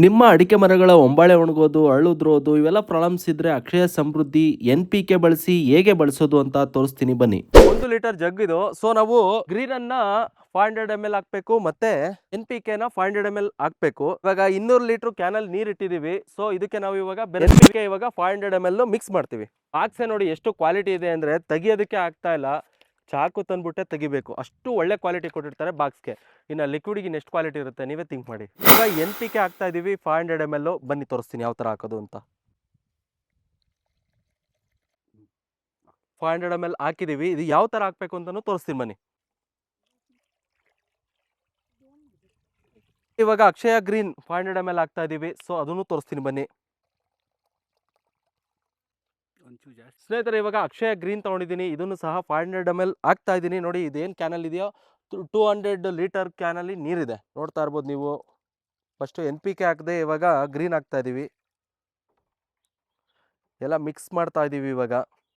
ನಿಮ್ಮ ಅಡಿಕೆ ಮರಗಳ ಹೊಂಬಾಳೆ ಒಣಗೋದು, ಹರಳುದ್ರೋದು ಇವೆಲ್ಲ ಪ್ರಾಬ್ಲಮ್ಸ್ ಇದ್ರೆ ಅಕ್ಷಯ ಸಮೃದ್ಧಿ NPK ಬಳಸಿ ಹೇಗೆ ಬಳಸೋದು ಅಂತ ತೋರಿಸ್ತೀನಿ ಬನ್ನಿ. 1 ಲೀಟರ್ ಜಗ್ ಇದು. ಸೊ ನಾವು ಗ್ರೀನ್ ಅನ್ನ 500 ml ಹಾಕ್ಬೇಕು ಮತ್ತೆ NPK ನ 500 ml ಹಾಕ್ಬೇಕು. ಇವಾಗ 200 ಲೀಟರ್ ಕ್ಯಾನಲ್ಲಿ ನೀರ್ ಇಟ್ಟಿದೀವಿ. ಸೊ ಇದಕ್ಕೆ ನಾವು ಇವಾಗ NPK ಇವಾಗ 500 ml ಮಿಕ್ಸ್ ಮಾಡ್ತೀವಿ. ಬಾಕ್ಸೆ ನೋಡಿ ಎಷ್ಟು ಕ್ವಾಲಿಟಿ ಇದೆ ಅಂದ್ರೆ ತೆಗಿಯೋದಕ್ಕೆ ಆಗ್ತಾ ಇಲ್ಲ. ಚಾಕು ತಂದ್ಬಿಟ್ಟೆ ತೆಗಿಬೇಕು, ಅಷ್ಟು ಒಳ್ಳೆ ಕ್ವಾಲಿಟಿ ಕೊಟ್ಟಿರ್ತಾರೆ ಬಾಕ್ಸ್ಗೆ. ಇನ್ನು ಲಿಕ್ವಿಡ್ಗೆ ಎಷ್ಟು ಕ್ವಾಲಿಟಿ ಇರುತ್ತೆ ನೀವೇ ಥಿಂಕ್ ಮಾಡಿ. ಇವಾಗ NPK ಹಾಕ್ತಾ ಇದೀವಿ 500 ml. ಬನ್ನಿ ತೋರಿಸ್ತೀನಿ ಯಾವ ತರ ಹಾಕೋದು ಅಂತ. 500 ml ಹಾಕಿದೀವಿ. ಇದು ಯಾವ ತರ ಹಾಕ್ಬೇಕು ಅಂತಾನು ತೋರಿಸ್ತೀನಿ ಬನ್ನಿ. ಇವಾಗ ಅಕ್ಷಯ ಗ್ರೀನ್ 500 ml ಹಾಕ್ತಾ ಇದೀವಿ. ಸೊ ಅದನ್ನು ತೋರಿಸ್ತೀನಿ ಬನ್ನಿ. ಸ್ನೇಹಿತರೆ, ಇವಾಗ ಅಕ್ಷಯ ಗ್ರೀನ್ ತಗೊಂಡಿದ್ದೀನಿ. ಇದನ್ನು ಸಹ 500 ml ಹಾಕ್ತಾ ಇದ್ದೀನಿ. ನೋಡಿ ಇದೇನು ಕ್ಯಾನಲ್ ಇದೆಯೋ 200 ಲೀಟರ್ ಕ್ಯಾನಲ್ಲಿ ನೀರಿದೆ, ನೋಡ್ತಾ ಇರ್ಬೋದು ನೀವು. ಫಸ್ಟ್ NPK ಹಾಕದೆ ಇವಾಗ ಗ್ರೀನ್ ಹಾಕ್ತಾ ಇದೀವಿ. ಎಲ್ಲ ಮಿಕ್ಸ್ ಮಾಡ್ತಾ ಇದೀವಿ ಇವಾಗ.